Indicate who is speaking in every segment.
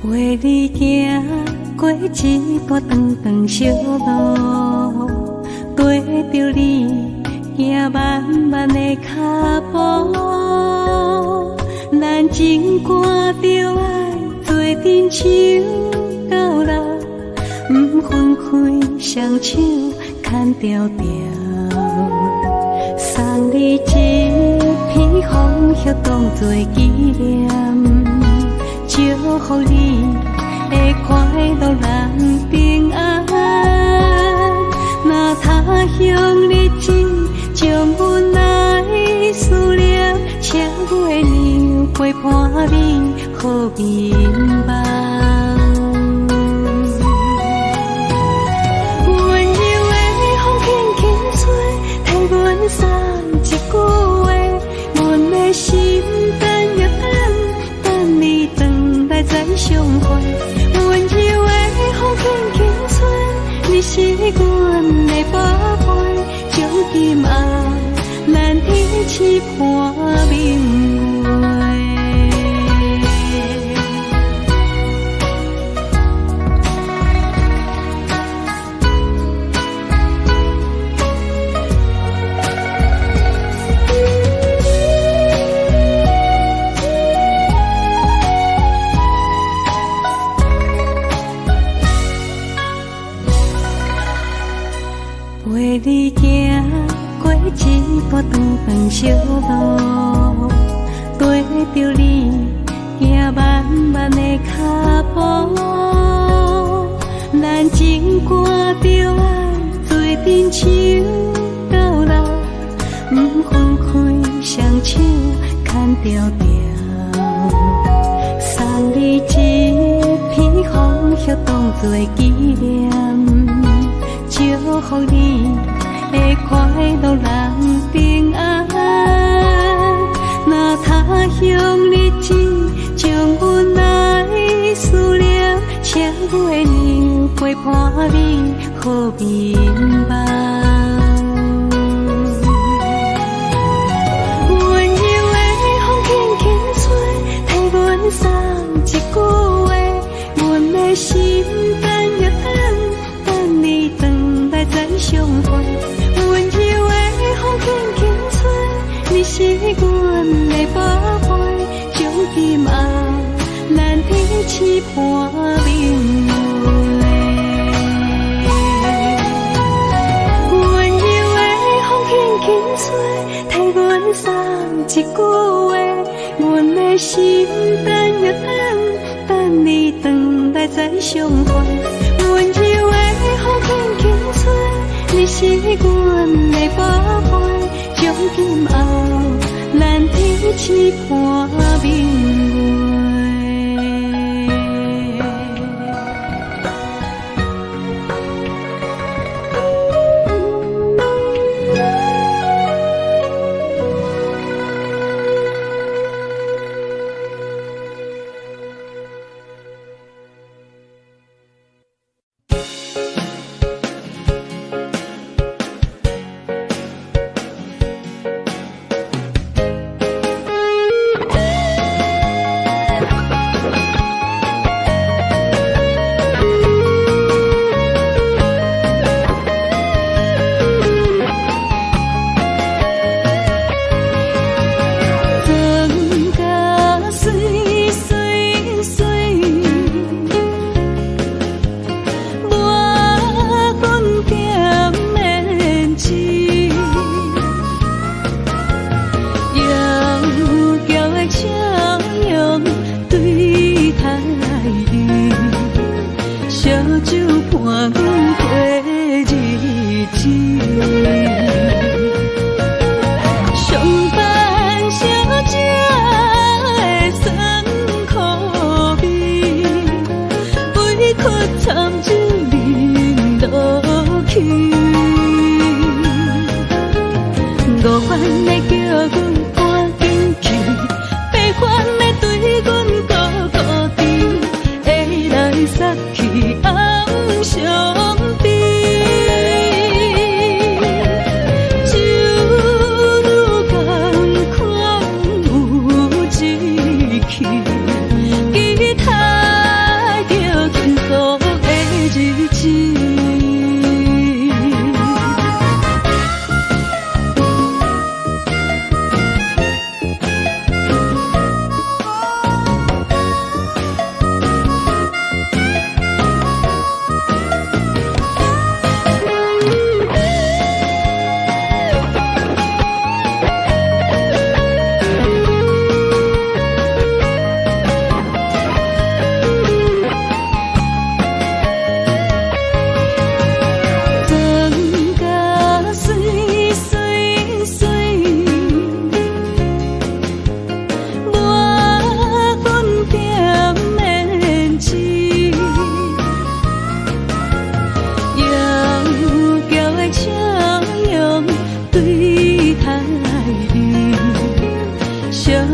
Speaker 1: 陪你行过一段长长小路，跟着你行慢慢的脚步，咱情歌就爱做阵手到老，不分开双手牵条条，送你一片风叶当作纪念，祝福你会快乐人平安。若他乡日子将阮来思念，请月亮陪伴你好眠梦。温柔的风轻轻吹，替阮送一句话，阮的心等又等，等你回来再相会。温柔的风轻轻吹，你是阮的宝贝，将今后咱一起伴明月。陪你行过一段长长小路，跟着你行慢慢的脚步，咱情歌就爱做阵手到老，不分开双手牵条条，送你一片风叶当作纪念，祝福你会快乐人平安。若他乡日子将阮来思念，请月亮陪伴你好眠梦。温柔的风轻轻吹，替阮送一句话，阮的心等又等，等你回来再相会。温柔的风轻轻吹，你是阮的宝贝，将今后咱一起伴明月。温柔的风轻轻吹，替阮送一句话，阮的心等又等，等你回来再相会。温柔的风轻轻吹，你是阮的宝贝，将今后咱一起伴明月。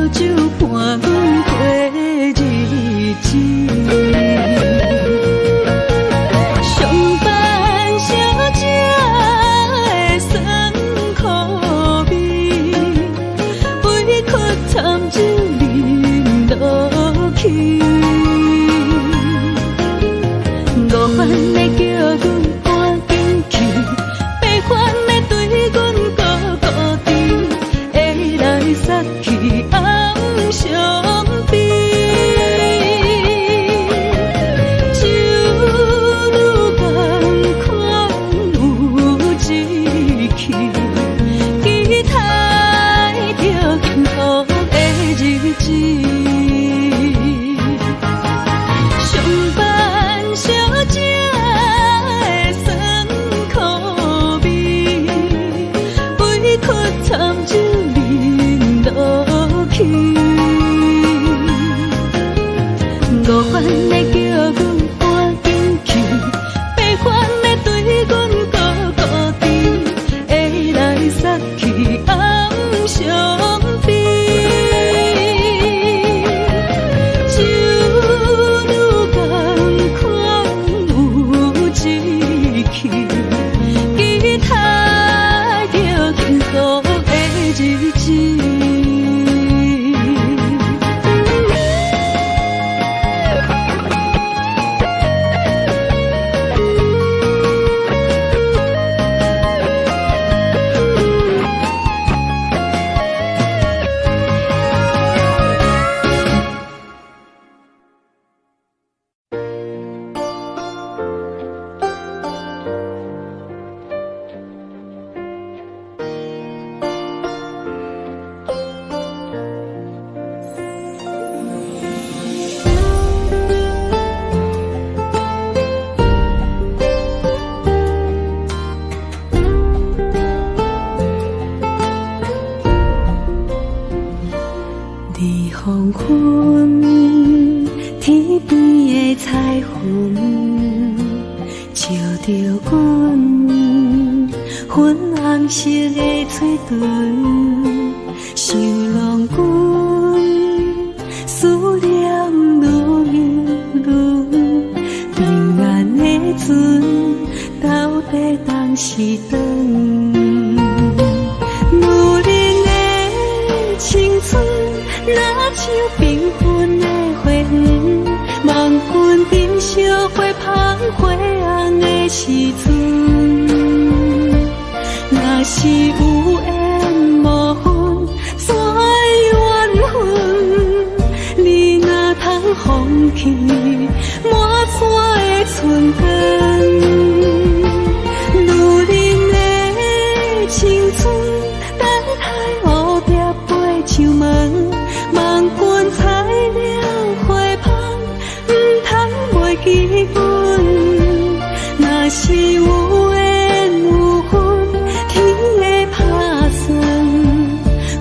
Speaker 1: 酒伴阮过日子。上班小姐的酸苦味，委屈惨酒饮落去。五番的叫阮赶紧去，八番的对阮孤孤甜，会来杀去暗伤悲。酒愈艰苦有志气，期待着幸福的日子。上班小姐的酸苦味，委屈惨酒饮落去。五番的叫阮赶紧去，八番的对阮孤孤甜，会来杀去暗伤悲。酒愈艰苦有志气，期待着幸福的日子。你黄昏，天边的彩云，照着阮粉红色的嘴唇，想拢阮思念愈浓，平安的船到底当时长？女人的青春。若像缤纷的花园，望君珍惜花香花红的时阵。若是有缘无分，怎会缘分？你若通放弃满山的春光，女人的青春，等待乌蝶飞上门。望君采了花香，唔通袂记阮。若是有缘有分，天会打算，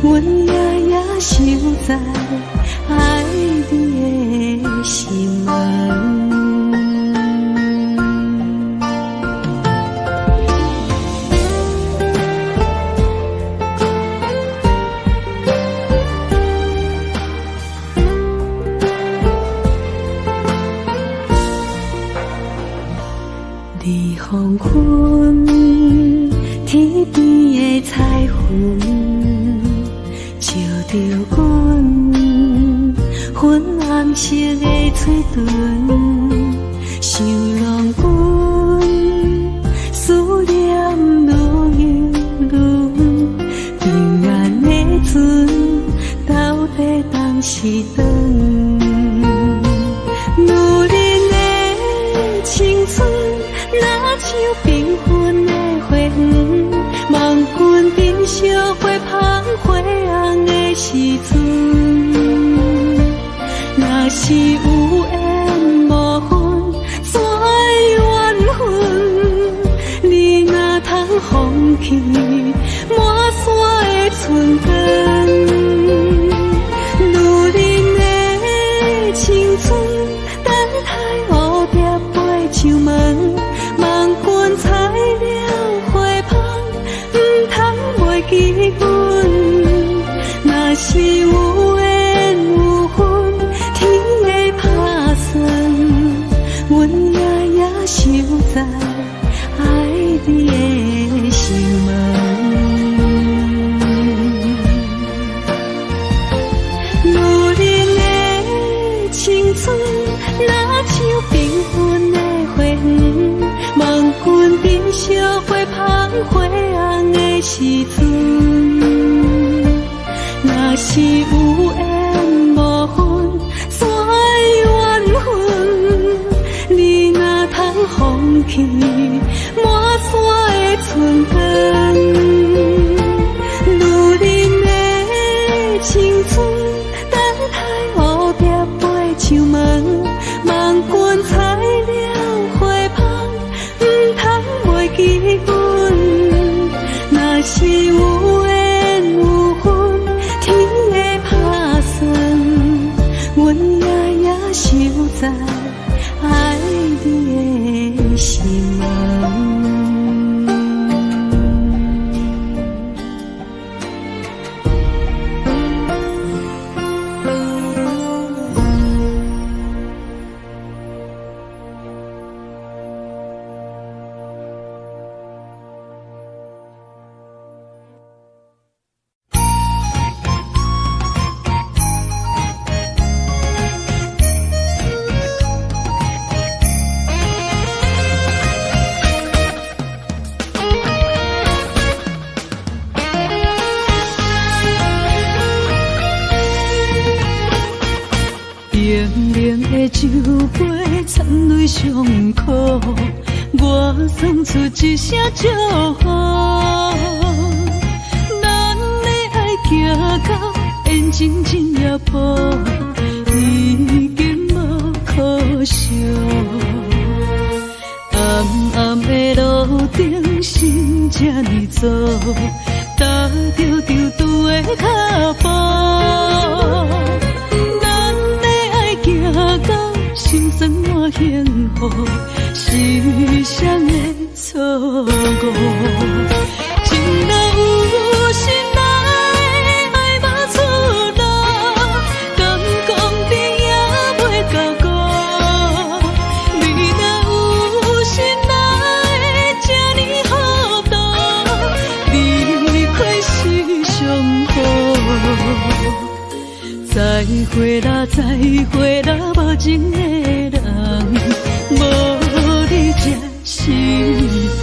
Speaker 1: 阮夜夜守在爱你的心门。你黄昏，天边的彩云，照着阮粉红色的嘴唇，想拢阮思念愈平安的船到底当时长？女人的青春。若像缤纷的花园，望君珍惜花香花红的时阵。若是有缘无分，怎会缘分？你若通放弃满山的春光，女人的青春，等待乌蝶飞上门。望君采了花香，唔通袂记阮。若是有缘。像缤纷的花园，望君珍惜花香花红的时阵。若是有缘无分，山缘分，你若通放弃满山的春光，女人的青春等待乌蝶飞上门，望君采了花香，不通袂记阮。若是有缘有分，天会打算，阮夜守在爱你的心门。酒杯掺泪伤苦，我送出一声祝福。咱的爱行到缘尽尽也破，已经无可惜。暗暗的路顶，心这呢走，踏着丢丢的脚步。行到心酸满幸福，时常的错误。情若有心来，爱无出路，敢讲你也袂到顾。你若有心来，这呢好多，离开是上好。再会啦，再会啦，无情的人，无你才是对。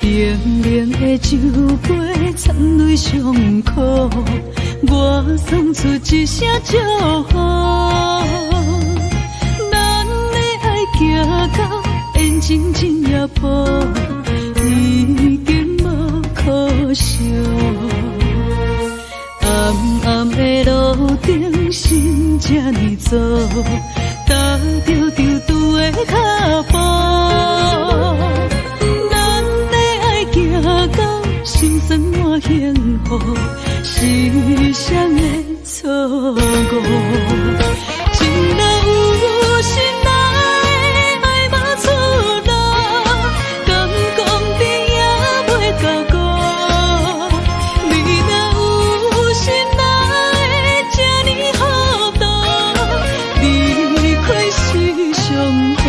Speaker 1: 冷冷的酒杯掺泪伤苦，我送出一声祝福。咱的爱行到缘尽尽也破，已经无可惜。暗暗的路顶，心这呢走，踏着丢丢的脚步。行到心酸满幸福，时常的错误。情若有心来，爱无出路，敢讲你也袂到顾。你若有心来，这呢好多，离开是上好。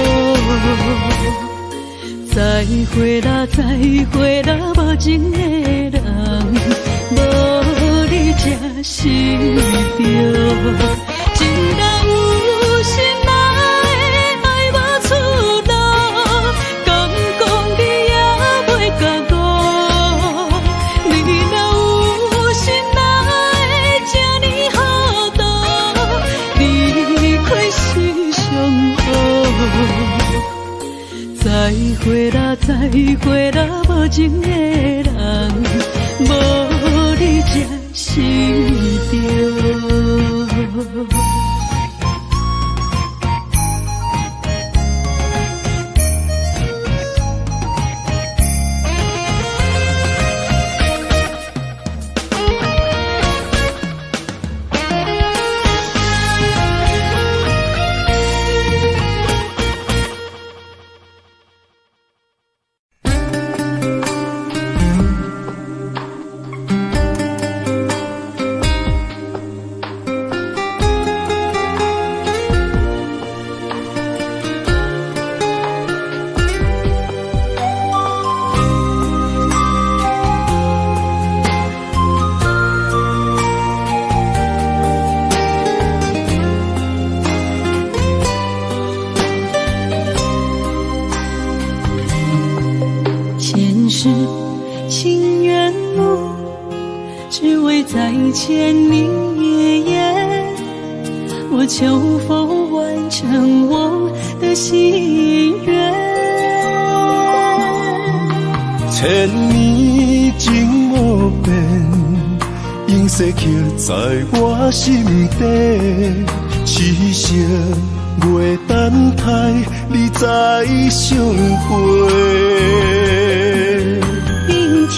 Speaker 1: 再会啦，再会啦，无情的人，无你才是对。情若有心来，爱无出路，敢讲你也袂到顾。你若有心来，这呢好多，离开是上好。再会啦，再会啦，无情的人，无你才是对。路，只为再见你爷爷。我求佛完成我的心愿。
Speaker 2: 千年情无变，永逝刻在我心底。痴色月等待，你再相会。
Speaker 1: 冰天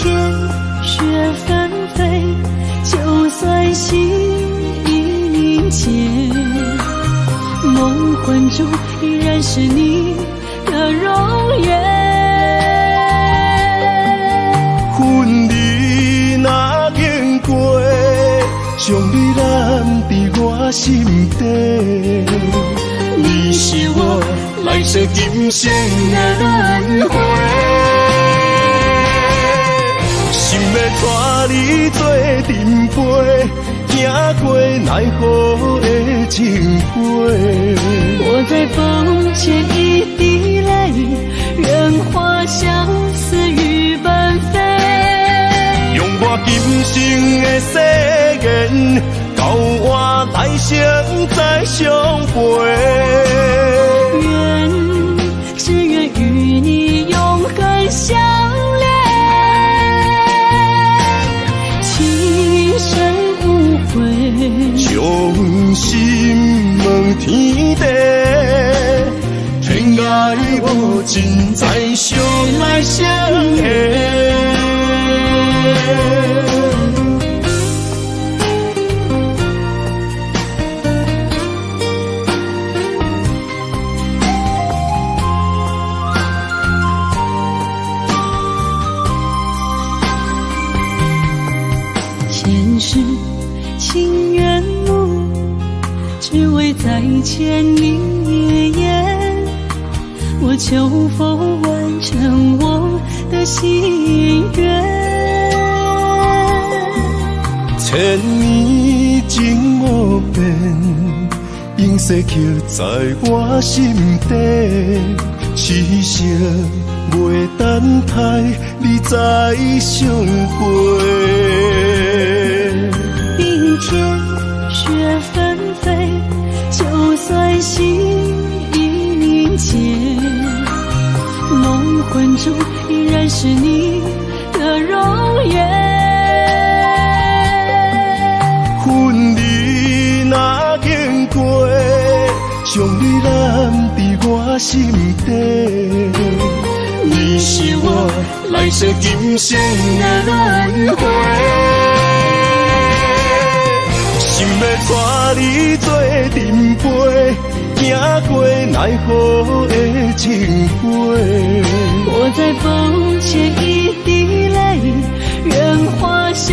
Speaker 1: 雪纷飞，就算心已凝结，梦魂中依然是你的容颜。
Speaker 2: 恨你若经过，将你揽在我心底。你是我来世今生的轮回，心要带你做阵陪，行过奈何的情杯。
Speaker 1: 我在风前一滴泪，任花相思雨纷飞。
Speaker 2: 用我今生的誓言，到我来生再相
Speaker 1: 陪。只愿与你永恒相恋，情深无悔，
Speaker 2: 将心问天地，天涯无尽，再相来相会。
Speaker 1: 前世情缘路，只为再见你爷爷。我求佛完成我的心愿。
Speaker 2: 千年情无变，永逝刻在我心底。痴色月等待，你再相会。
Speaker 1: 冰天雪纷飞，就算心已凝结，梦魂中依然是你的容颜。
Speaker 2: 恨你若经过，将你揽在我心底。你是我来世今生的轮回，心要带你做阵陪，行过奈何的情杯。
Speaker 1: 我在风前一滴泪，任花相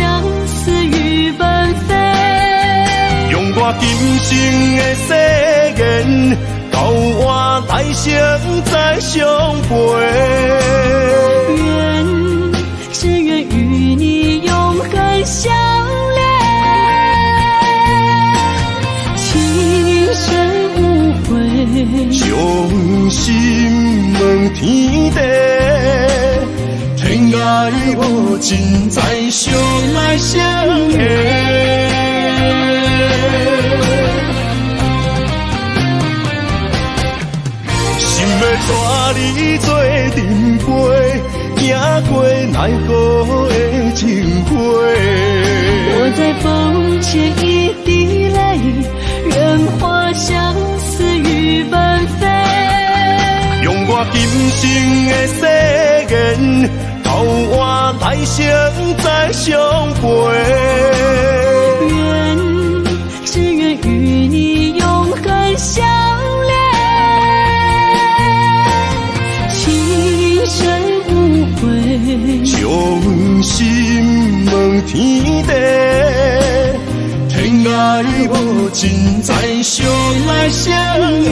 Speaker 1: 思雨纷飞。
Speaker 2: 用我今生的誓言，到我来生再相陪。
Speaker 1: 只愿与你永恒相恋，情深无悔，
Speaker 2: 将心问天地，天涯无尽，再相来相会。要带你做阵陪，行过奈何的情杯。
Speaker 1: 我在风前一滴泪，任花相思雨纷飞。
Speaker 2: 用我今生的誓言，到我来生再相陪。
Speaker 1: 只愿与你永恒相恋。深无悔，
Speaker 2: 将心问天地，天涯无尽，再相来相会。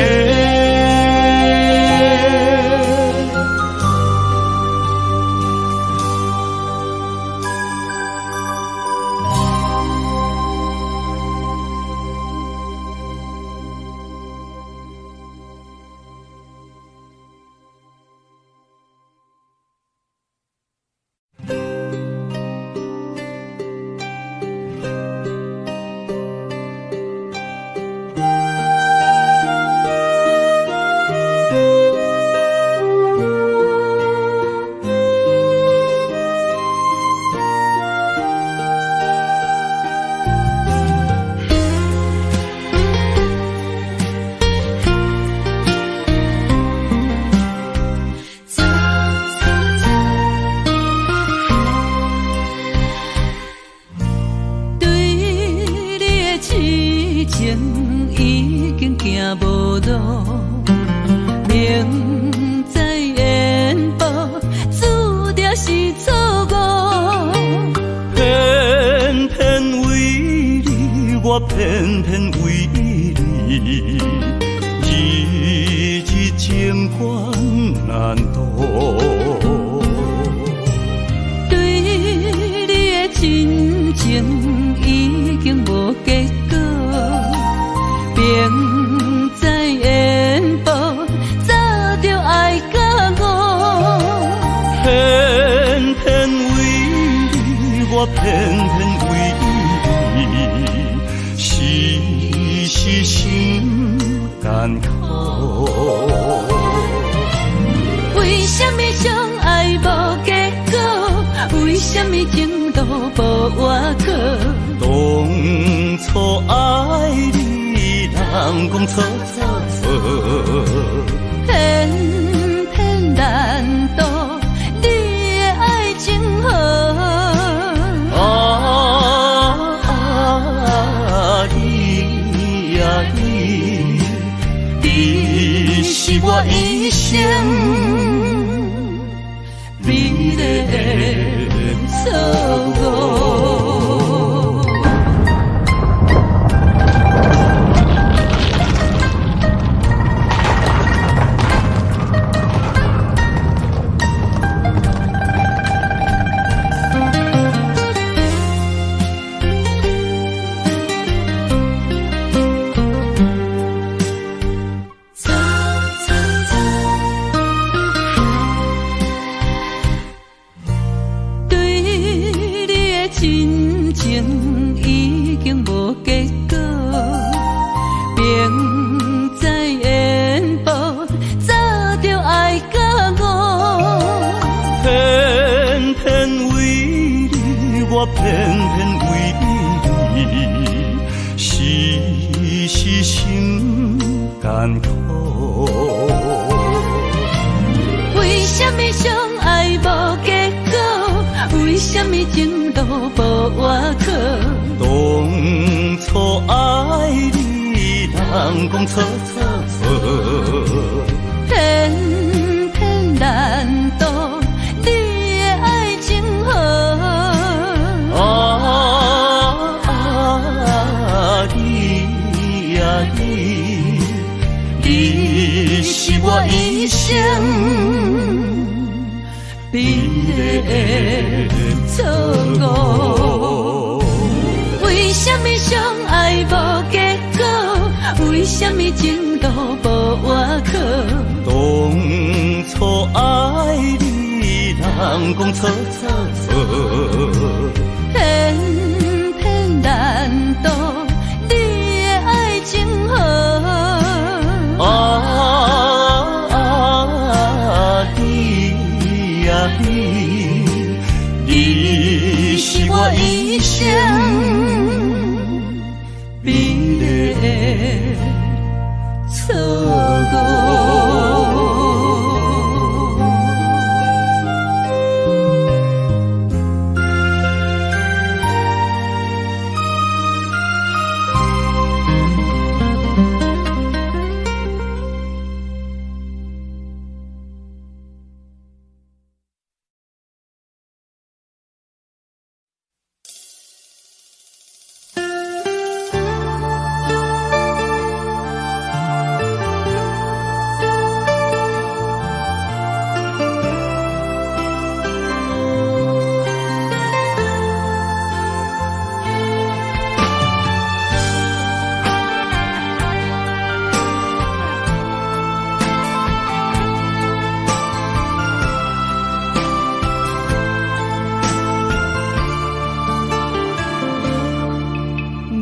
Speaker 1: 路，明知缘报，注定是错误。
Speaker 2: 偏偏为你，我偏偏为你，日日情关难渡。
Speaker 1: 对你的真情已经无结果，明知缘报，早就爱甲我。
Speaker 2: 偏偏为你，我偏偏为你，时时心艰苦。
Speaker 1: 为什么相爱无结果？为什么情路无外口？
Speaker 2: 当初爱你，人讲错错错，
Speaker 1: 偏偏难渡你的爱情河。
Speaker 2: 你呀你是我一生美丽的错误。偏偏为你，时时心艰苦。
Speaker 1: 为什么相爱无结果？为什么情路无外口？
Speaker 2: 当初爱你，人讲错错错，
Speaker 1: 偏偏难渡你的爱情河。
Speaker 2: 你呀你是我一生美丽的错误。
Speaker 1: 为什么相爱无结果？为什么情路无外口？
Speaker 2: 当初爱你，人讲错错错，
Speaker 1: 偏偏难渡你的爱情河。
Speaker 2: 你呀你是我一生美丽的错误。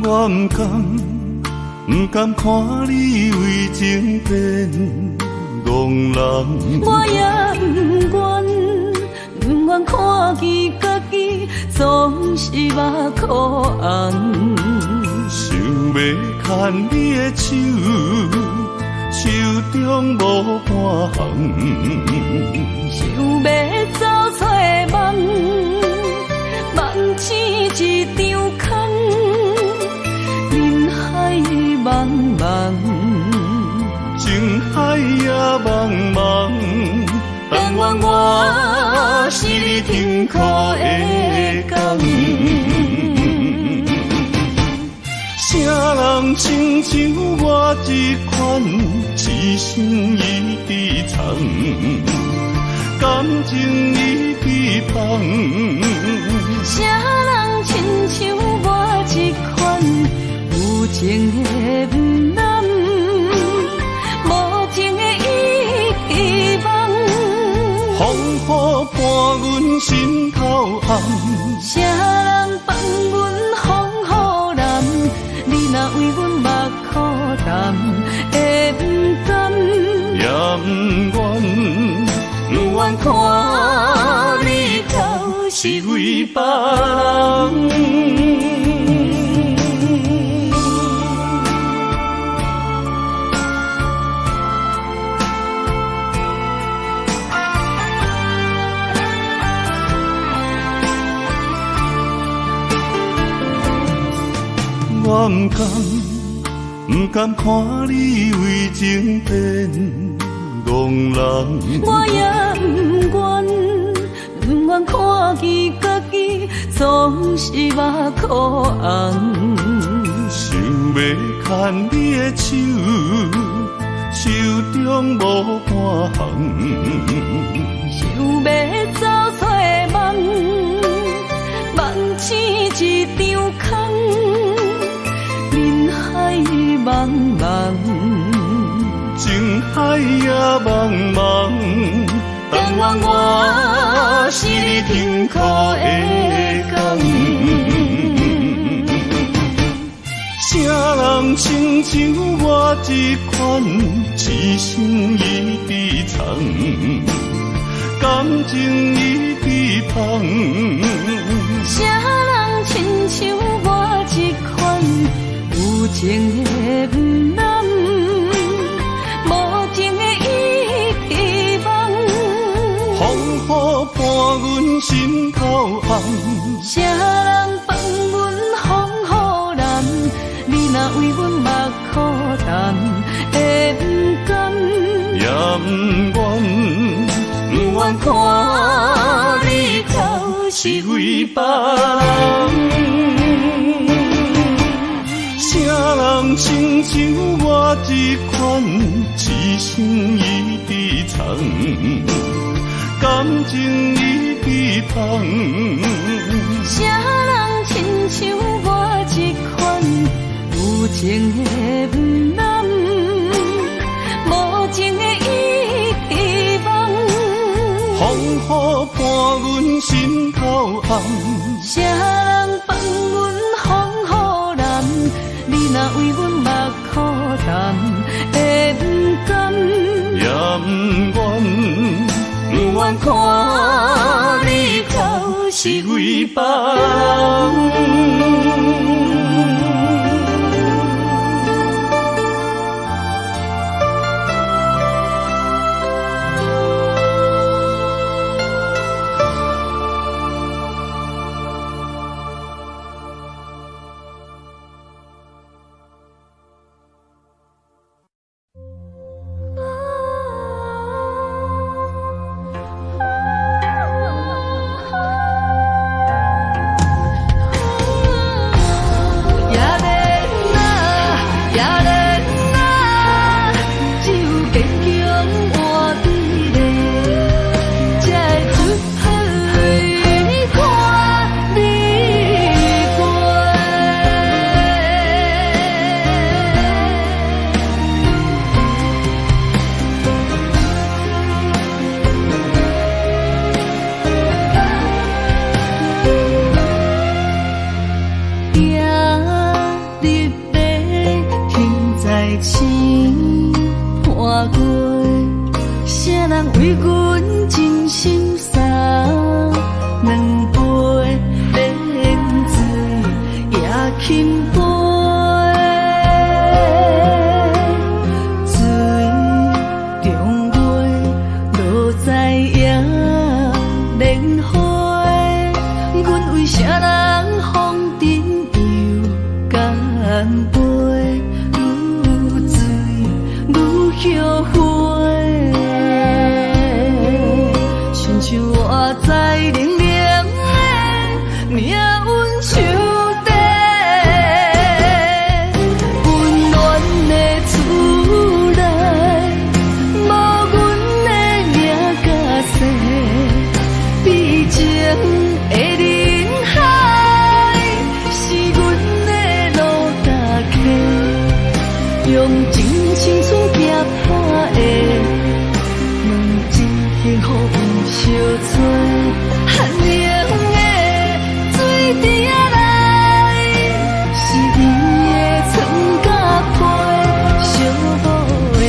Speaker 2: 我不甘看你为情变憨人，
Speaker 1: 我也不愿看见家己总是目苦红。
Speaker 2: 想要牵你的手，手中无半项，
Speaker 1: 想要走出梦，梦醒一场空。人海茫茫，
Speaker 2: 愿我是你痛苦的工。啥人亲像我这款痴心意藏，感情已被放。
Speaker 1: 啥人亲像我这款有情的不男，无情的遗忘。
Speaker 2: 风雨伴阮心头红，
Speaker 1: 啥人放阮风雨男？你若为阮目苦淡，会不甘？
Speaker 2: 也不愿，不愿看你头是为别人。我不甘看你为情变憨人，
Speaker 1: 我也不愿看见家己总是目眶红。
Speaker 2: 想要牵你的手，手中无半项，
Speaker 1: 想要走出梦，梦醒一场空。人海茫茫，
Speaker 2: 情海也茫茫，但愿我是你痛苦的工。啥人亲像我这款痴心已藏，感情已被放。
Speaker 1: 啥人亲像我这款有情的不男，无情的遗忘。
Speaker 2: 风雨伴阮心头红，
Speaker 1: 啥人放阮风雨男？你若为阮目苦淡，会不甘？
Speaker 2: 也不愿，不愿看你头是为别人。啥人亲像我这款痴心已藏，感情已被放。
Speaker 1: 啥人亲像我这款有情的不男，无情的遗忘。
Speaker 2: 风雨伴阮心头红，
Speaker 1: 啥人放阮风雨男？你若为阮目苦淡，会不甘？
Speaker 2: 也不愿，不愿看你头是为别人。
Speaker 1: 手底，温暖的厝内，无阮的名甲姓，美情的人海，是阮的路搭客，用真青春夹打的，问一幸福有相做。寒冷的水池仔内，是你的床甲被，小宝的未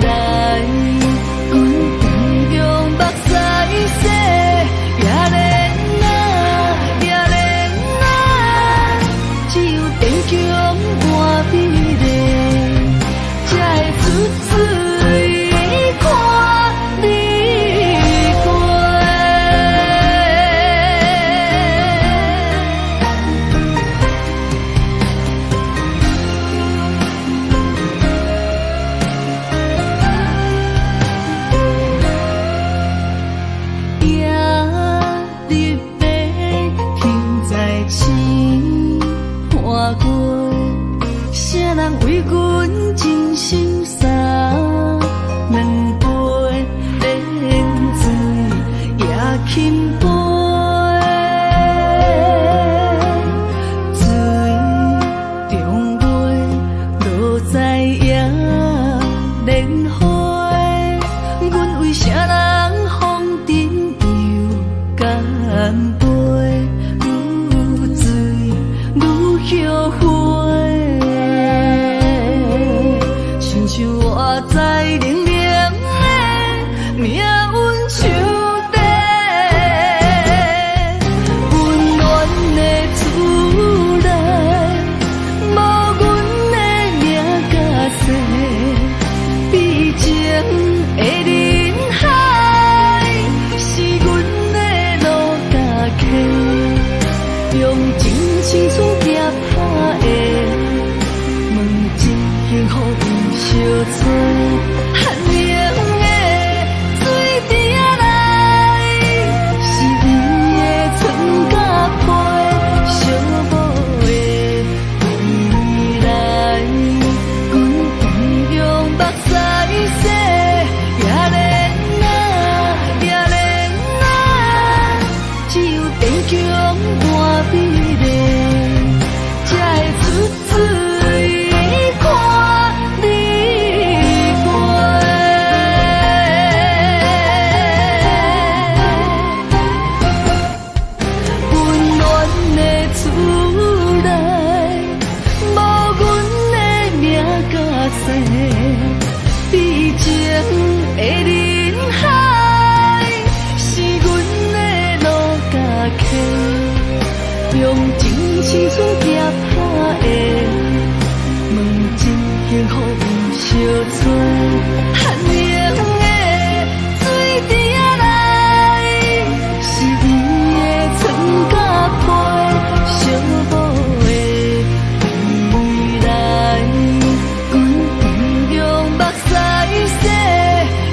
Speaker 1: 来，阮同样目屎洗，也连也连只有坚强换美丽，才会出水看你。谁人为阮真心洒两杯冷水也轻杯，水中月落在也莲花，阮为啥人风尘又干杯，愈醉愈后悔。像我在冷冷的命运手底，温暖的厝内，无阮的名甲姓，美情的人海，是阮的路搭客，用真青春夹打的，问一幸福有相做。寒冷的水池仔内，是你的床甲被，小宝的未来，阮同样目屎洗，也连只有坚强换美丽，才会出水看你过。温暖的厝内，无阮的名甲姓，美情的人海，是阮的路搭客，用真青春夹打的，问真幸福有相做。寒冷的水池仔内，是你的床甲被，小宝的未来，阮同样目屎洗，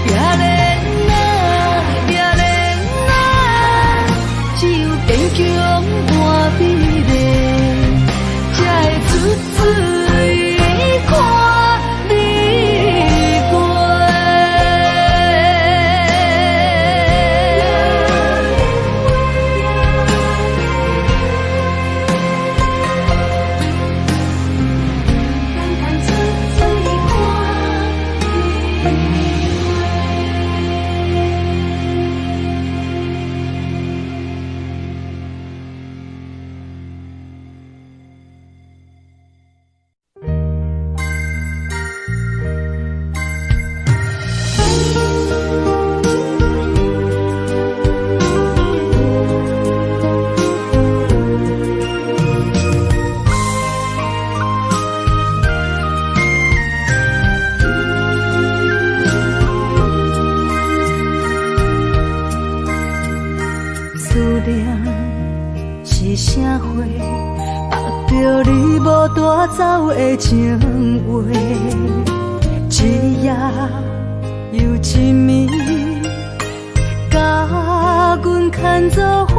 Speaker 1: 也连只有坚强换美丽，才会出水看你过。着你无带走的情话，一夜又一暝，甲阮牵做伙。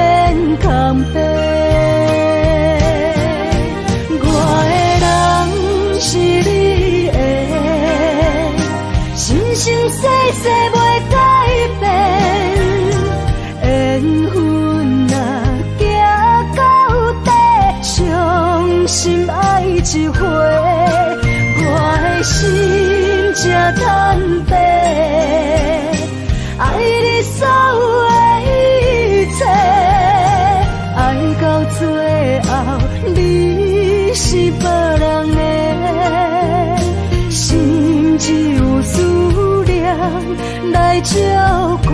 Speaker 1: 变空白。我的人是你的，生生世世袂改变。缘分啊，行到底，伤心爱一回，我的心才坦白。爱你所有的一切，爱到最后你是别人的，心只有思念来照过。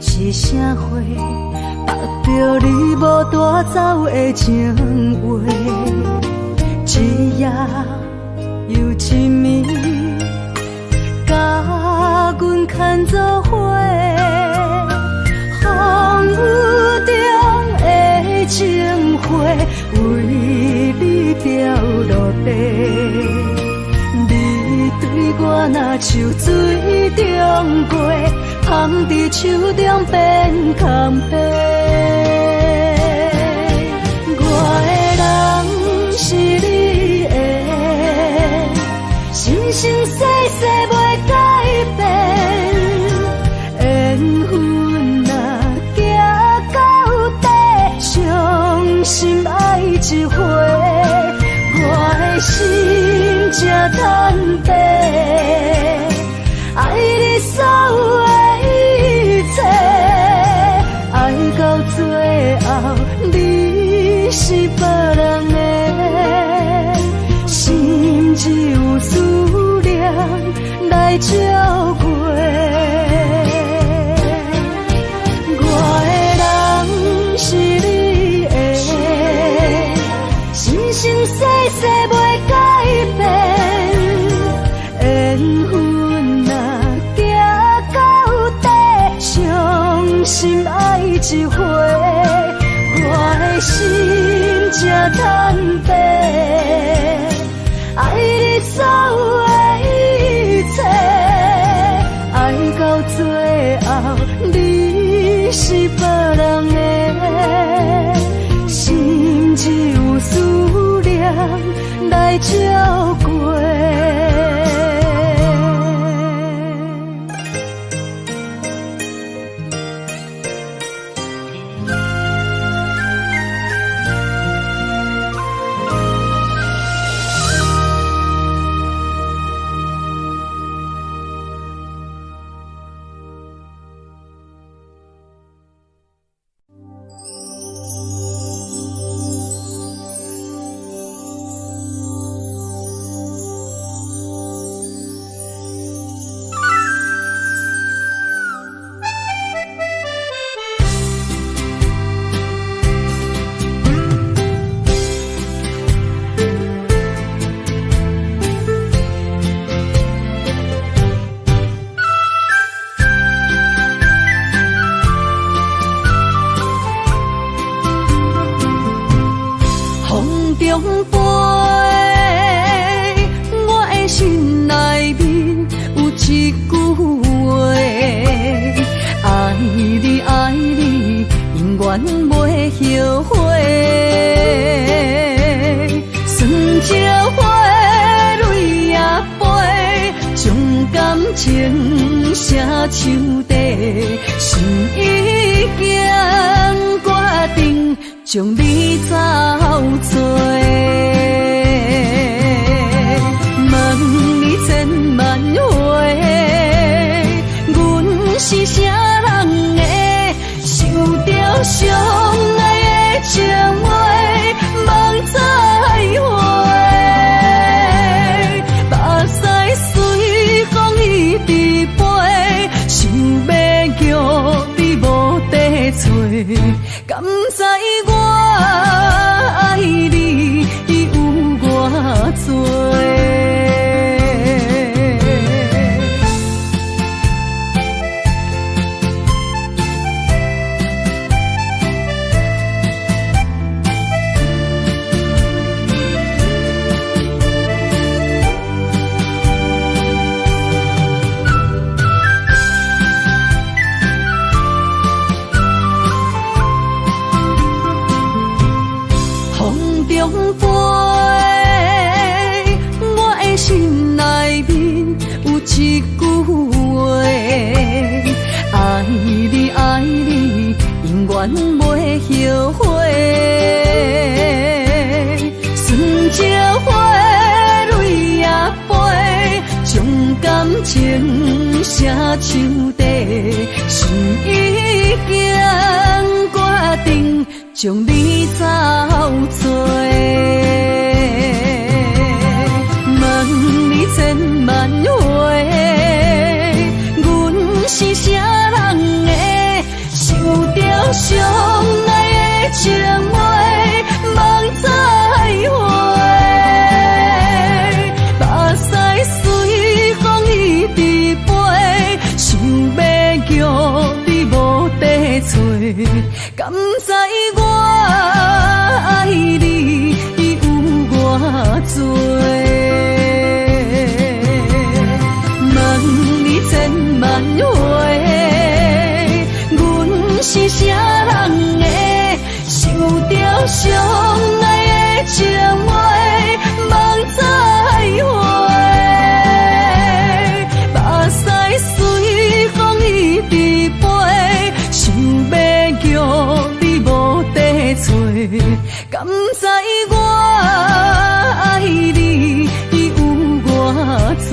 Speaker 1: 是啥货，目着你无带走的情话，一夜又一暝，甲阮牵做伙，风雨中的情花，为你掉落地。你对我若像水中过，放伫手中变空白。我的人是你的，生生世世袂改变。缘分啊，行到底，伤心爱一回，我的心才坦白。爱你所有的一切，爱到最后你是别人的，心只有思念来照过。我的人是你的，生生世世袂改变。缘分啊，行到底，伤心爱一回，我的心才坦白。爱你所有的一切，爱到最后你是别人的，心只有思念来照过。后悔，酸椒花蕊也飞，将感情写手底，心已经决定将你走做。问你千万回，阮是啥人的，受着伤爱的情话，梦再会。目屎随风一直飞，想要叫你无地找，敢知我爱你已情写像地，心已经决定将你走做。问你千万回，阮是啥人的？想着相爱的情话，梦再会。目屎随风一直飞，想要叫你无地找，敢知我爱你有偌多？问你千万回，阮是啥人的？想着相爱的情话，梦再会。目屎随风一直飞，想要叫你无地找，敢知我爱你有偌多？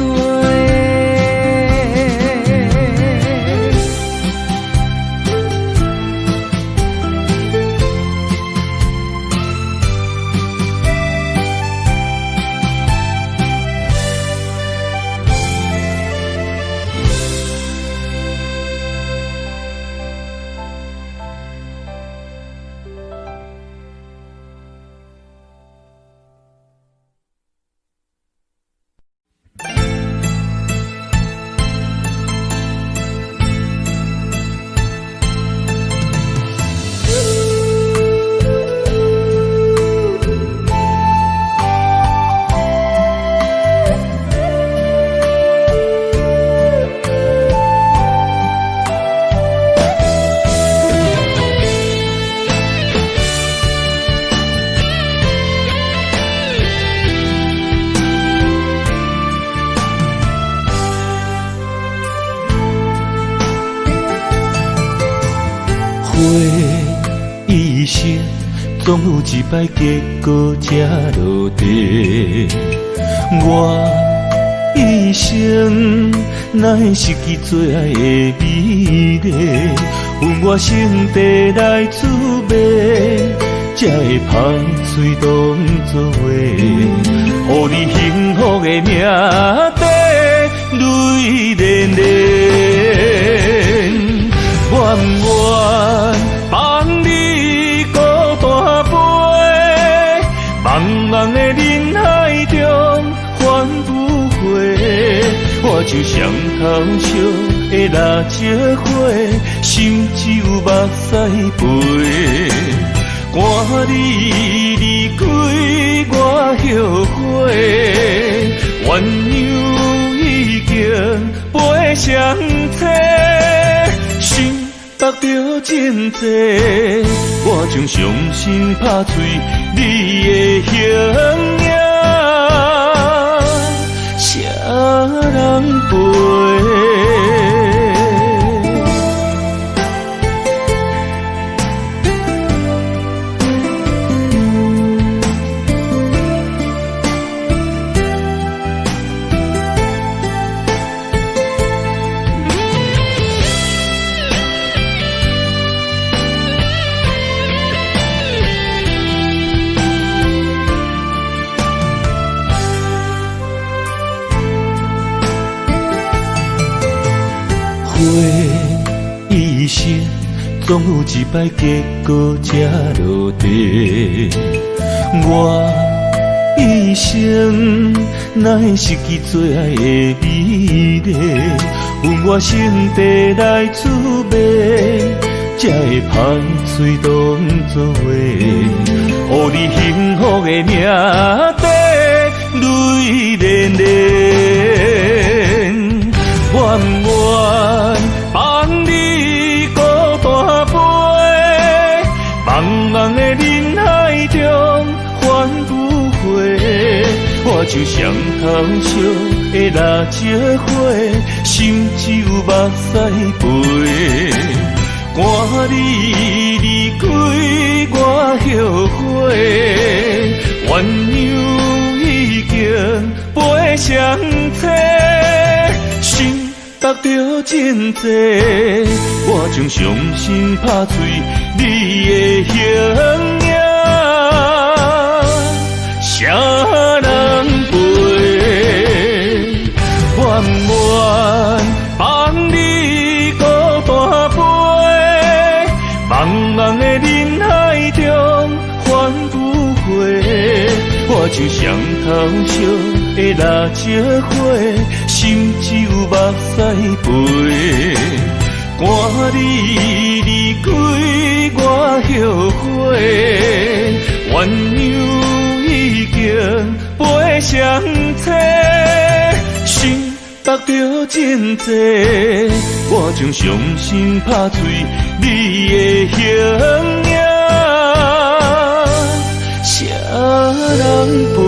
Speaker 2: 一生总有一摆结果才落地，我一生哪会失去最爱的美丽？阮我心地来滋味，才会歹嘴当作话，予你幸福的命地泪连连，愿不愿？放你孤单飞，茫茫的人海中返不回。我就像头烧的蜡烛火，心只有目屎飞。赶你离开我后悔，鸳鸯已经飞上天。得到真济，我将伤心拍碎你的形影，啥人陪？一生总有一摆结果才落地，我一生哪会失去最爱的美丽？阮我心地来滋味，才会歹嘴当作话，予你幸福的命地泪连连，愿不愿？放你孤单飞，茫茫的人海中返不回。我就像头烧的蜡烛火，心只有目屎飞。赶你离开我后悔，鸳鸯已经飞上天。着真多，我将伤心拍碎你的形影，谁人陪？愿不愿放你孤单飞？茫茫的人海中反复回，我就像头烧的蜡烛火，心只有目屎飞。赶你离开我后悔，鸳鸯已经飞上车，心目着真多，我将伤心拍碎你的形影，谁人陪？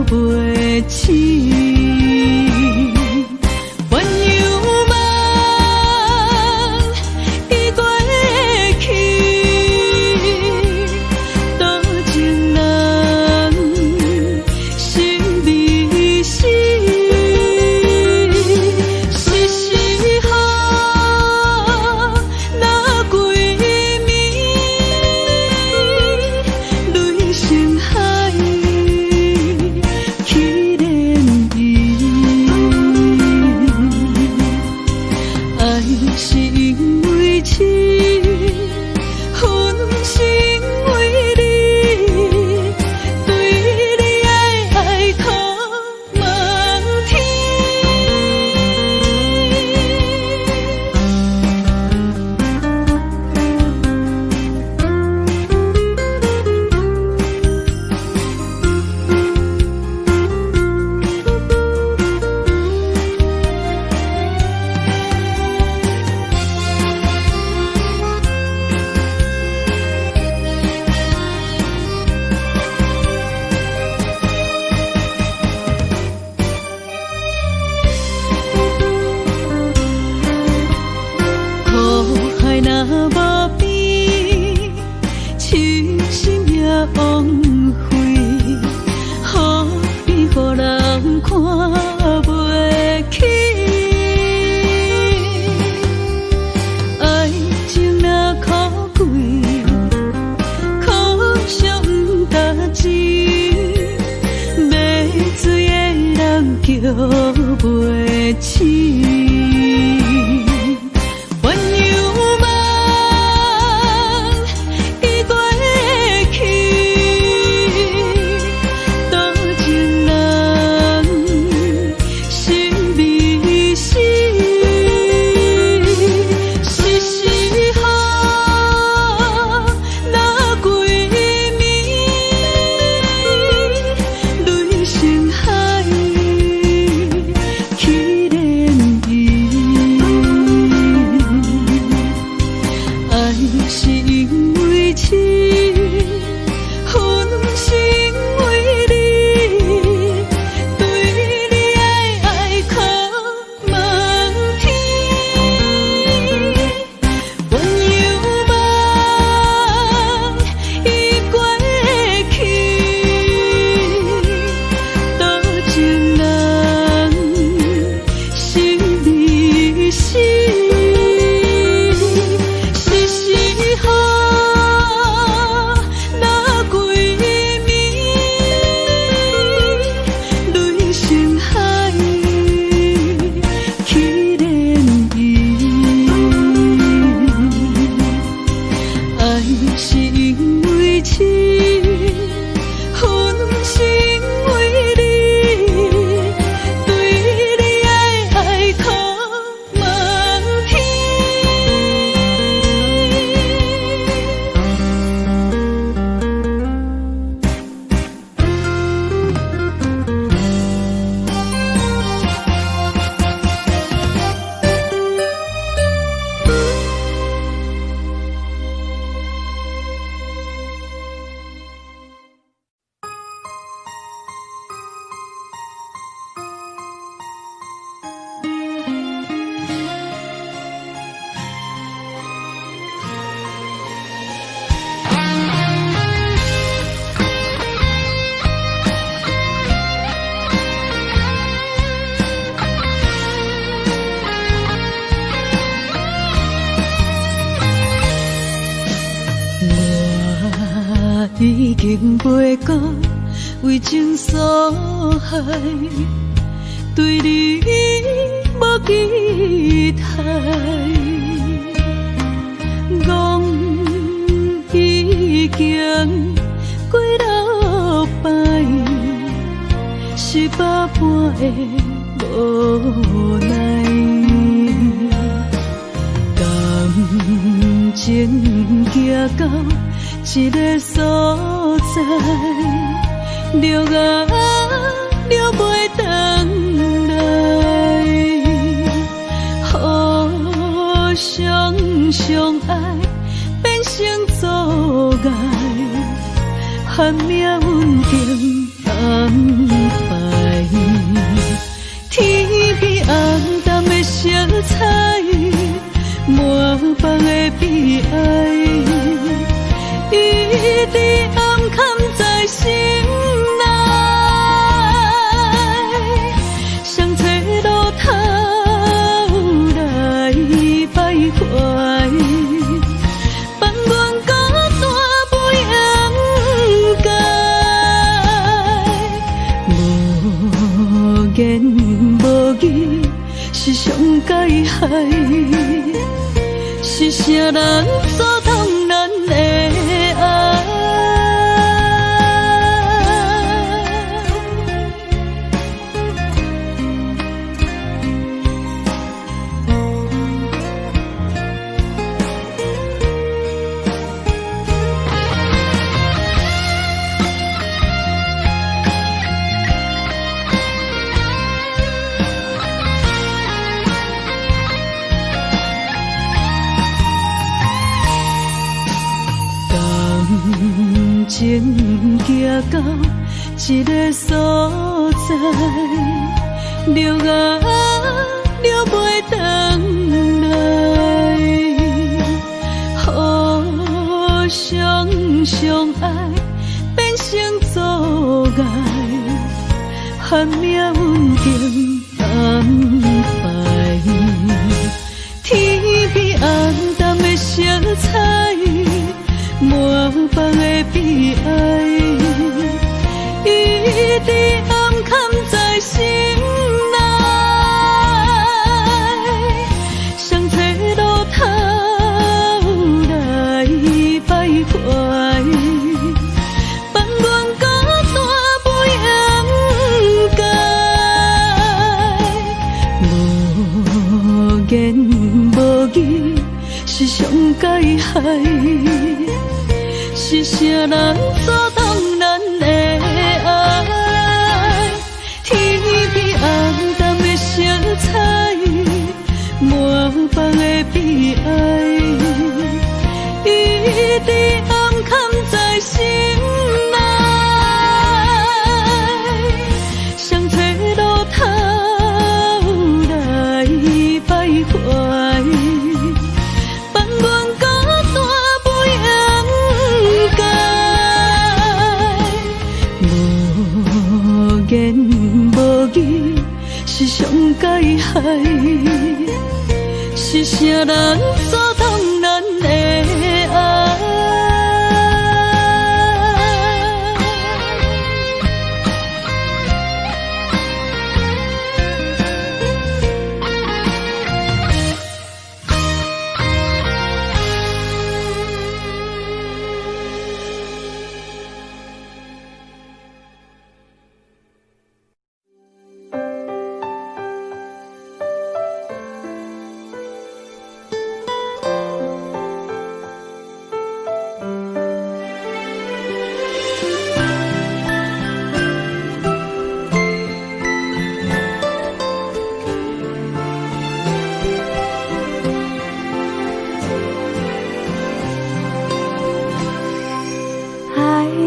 Speaker 1: 袂起，鸳鸯经袂到为情所害，对你无期待。讲已经过6摆，是百般的无奈。感情行到一个所在，了啊了袂回来，互相相爱变成阻碍，喊命运定安排。天边红淡的色彩，满房的悲哀，一直暗藏在心内，想找路头来徘徊，放阮孤单不应该，无言无语是上解害，是啥人阻挡咱的爱？情行到一个所在，了啊了袂回来，互相相爱变成阻碍，喊命运定安排。天边红淡的色彩，满房的悲哀，一直暗藏在心内，想找路头来徘徊，放阮孤单不应该，无言无语是上解害，是啥人阻挡咱的爱？天边红淡的色彩，满房的悲哀，一直暗藏在心内，想找路头来徘徊，放阮孤单不应该，无言无语是上解害，是啥人阻挡咱的爱？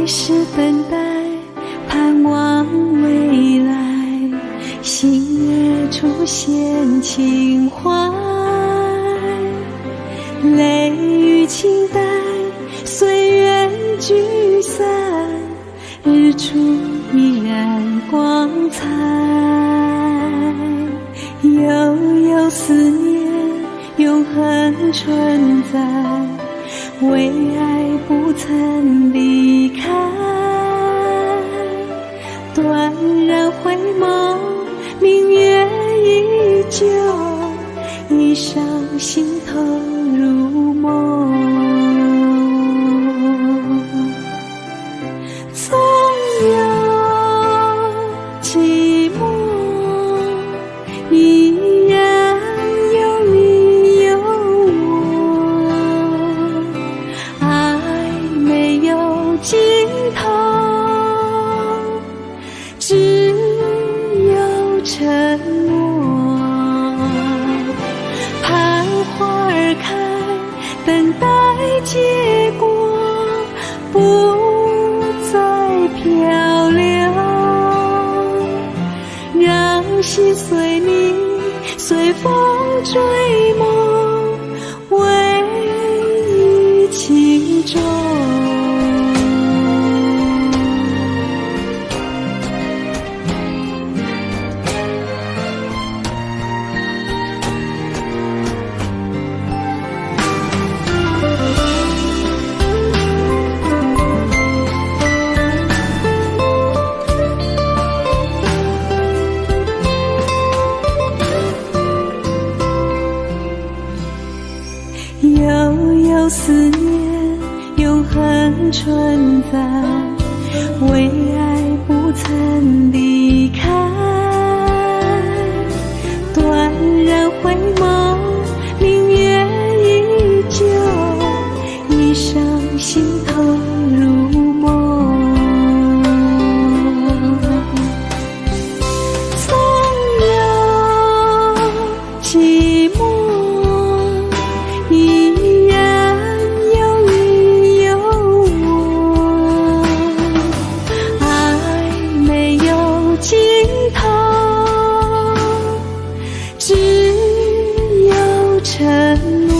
Speaker 1: 是等待，盼望未来，心儿出现情怀，泪与情淡，岁月聚散，日出依然光彩，悠悠思念永恒存在，为爱不曾离开，断然回眸，明月依旧，一伤心头入梦。纵有寂寞，依然有你有我，爱没有尽头，只有沉默。盼花儿开，等待结果，不再漂流，让心随你，随风追梦，唯一情衷。悠悠思念，永恒存在，为爱不曾离开，断然回眸，明月依旧，一伤心头入梦。纵有寂寞，依然有你有我，爱没有尽头，只有承诺。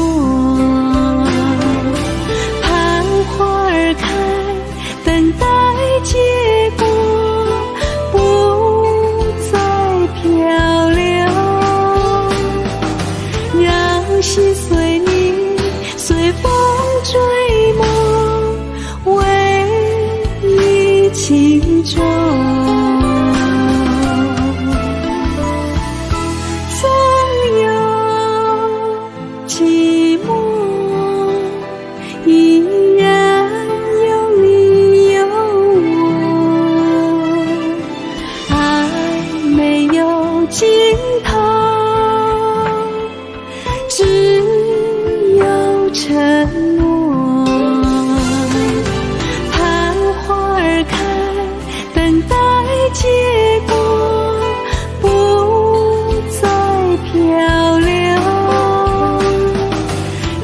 Speaker 1: 盼花儿开，等待结果，不再漂流，让心随你，随风追梦，唯一情衷。纵有寂寞，依然有你有我，爱没有尽头，只有承诺。盼花儿开，等待结果，不再漂流，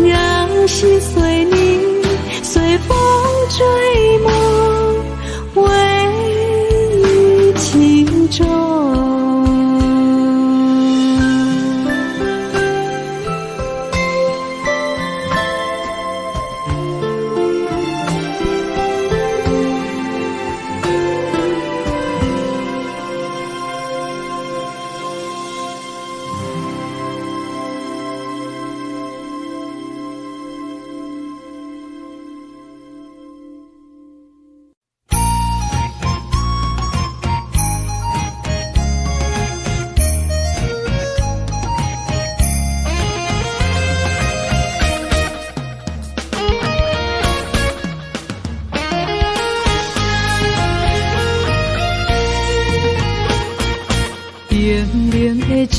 Speaker 1: 让心随你，随风追梦，唯一情衷。冰冷的酒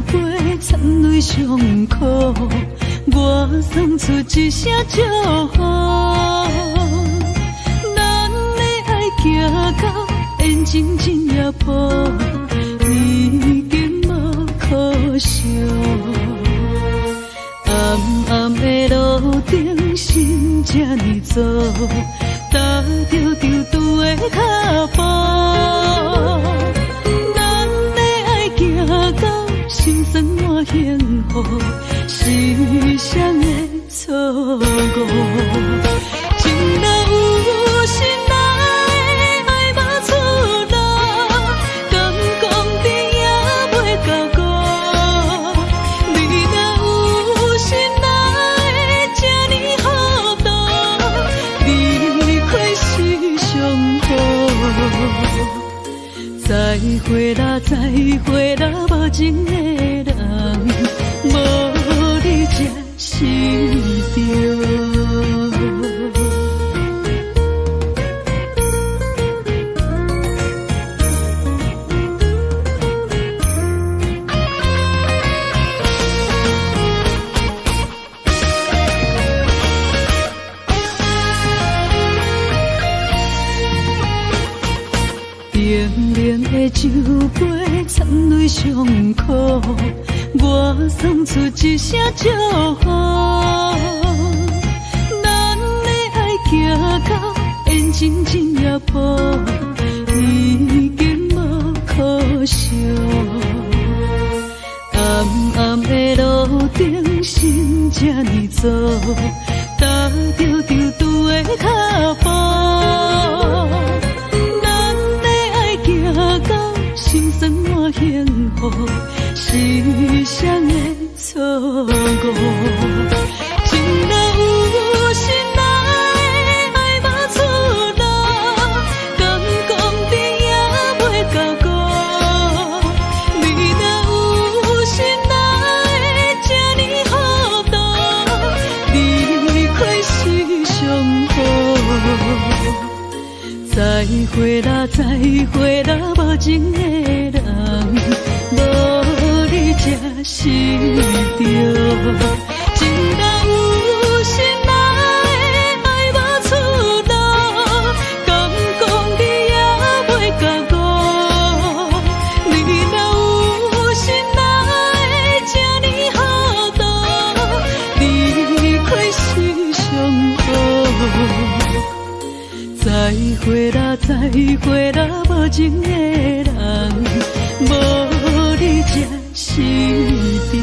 Speaker 1: 杯掺泪伤苦，我送出一声祝福。咱的爱行到缘尽真也破，已经无可惜。暗暗的路顶，心这呢做，踏着丢丢的脚步。心酸满幸福，是谁的错误？情若有心爱，爱无出路，敢讲甜也袂到果。你若有心爱，这呢好多，会啦，再会啦，无情的人，无你才是对。冷冷的酒杯，掺泪伤苦，我送出一声祝福。咱的爱行到缘尽天涯坡，已经无可惜。暗暗的路顶，心这呢走，踏着丢丢的脚步。心酸满幸福，是谁的错误？情若有心爱，爱无出路，敢讲你也袂甲顾。你若有心爱，这呢好多，离开是上好。再会啦，再会啦，无情的人，无你才是对。情若有心爱，爱无出路，敢讲你也袂甲顾。你若有心爱，这呢好多，离开是上好。再会啦，再会啦，无情的人，无你才是对。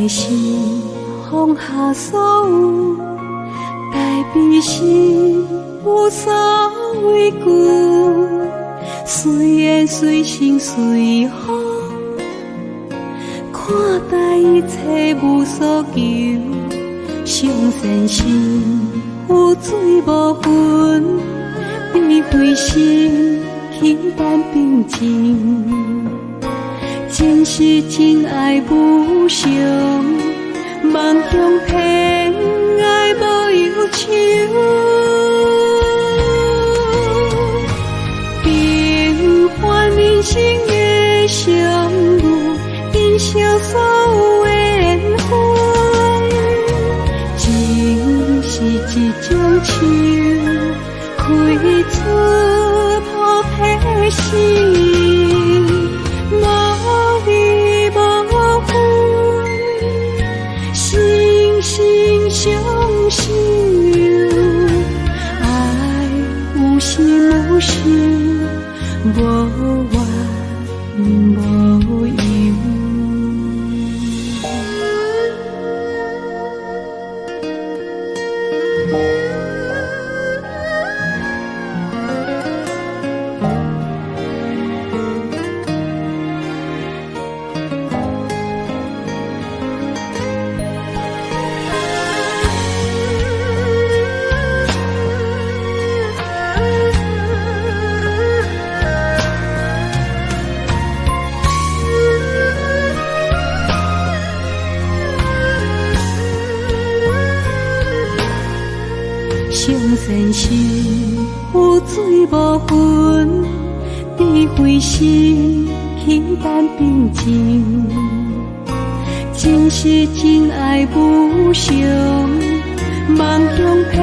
Speaker 1: 是放下所有，代悲心有所畏惧。随缘随心随风，看待一切无所求。上善心有水无分，悲悲心轻淡平静。真是真爱无常，梦乡偏爱无忧愁。平凡人生的相遇，珍惜所有的缘分。情是一种树，开出菩提心。相守，爱有心无事，无怨无尤。上善心有水无分，智慧心轻淡平静。真是真爱无常，梦乡偏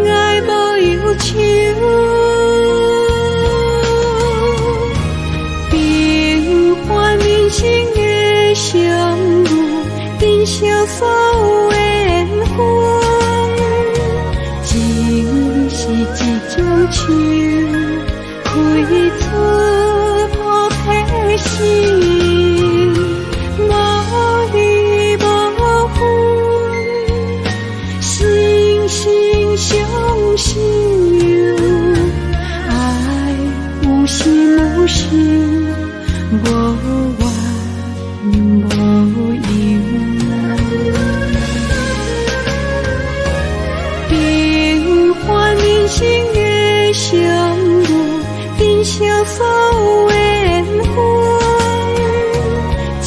Speaker 1: 爱无忧愁。平上有珍惜所有的缘分，情是一种树，开出菩提心，无离无分，心心相惜，爱有时无时，无怨无尤。平凡人生的相遇，珍惜所有的缘分，情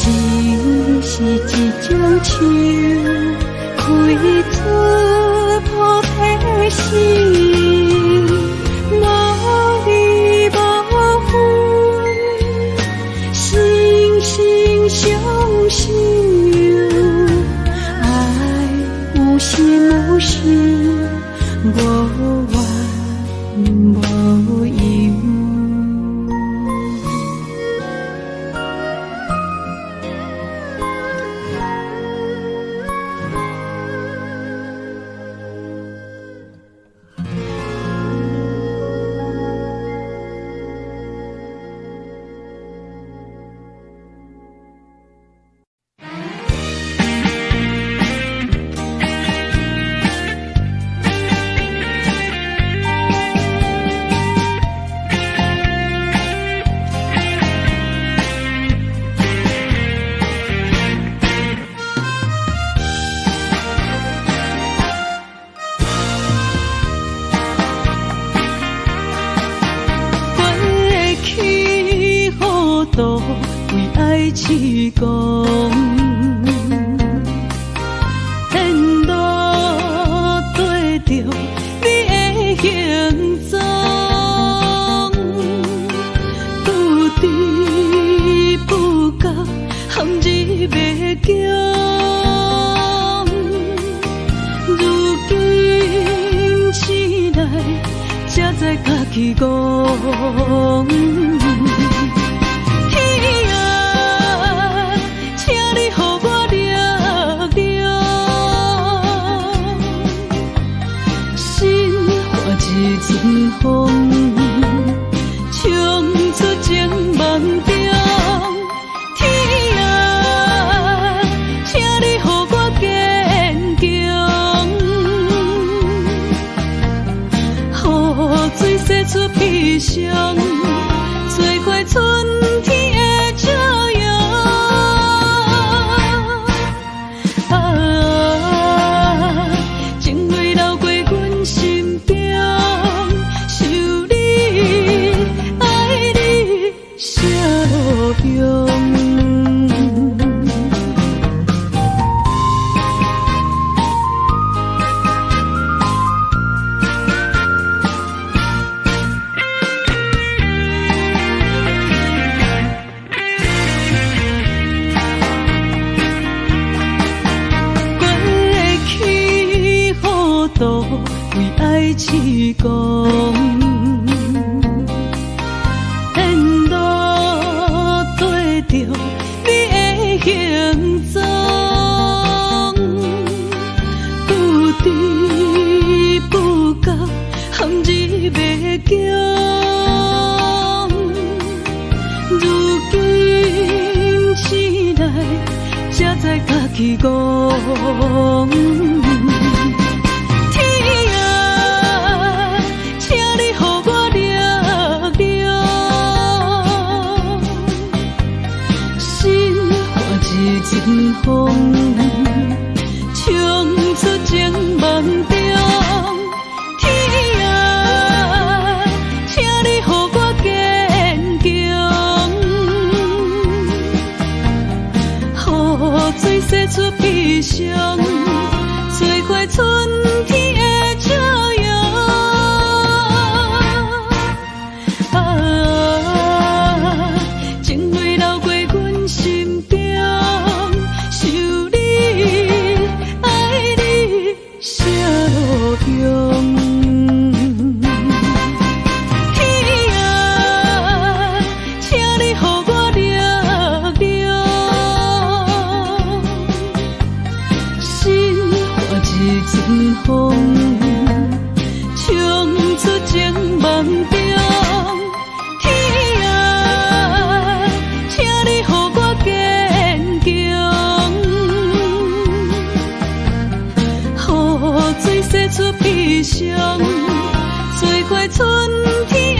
Speaker 1: 是一种树，开出菩提心，无离无分，心心相惜，爱有时无时，无怨无尤。为爱痴狂，天路对着你的形状，不知不觉陷入迷宫，如今醒来才知家己戆。阵风冲出情梦中，天啊，请你予我坚强，雨水洗出悲伤，做过春天的朝阳。啊，情泪流过阮心中。为爱痴狂，天路对着你的形状，不知不觉陷入迷宫，如今醒来才知家己戆。阵风冲出情梦中，天啊，请你予我坚强，雨水洗出悲伤。风，冲出情梦中。天啊，请你予我坚强，雨水洗出悲伤，做花春天。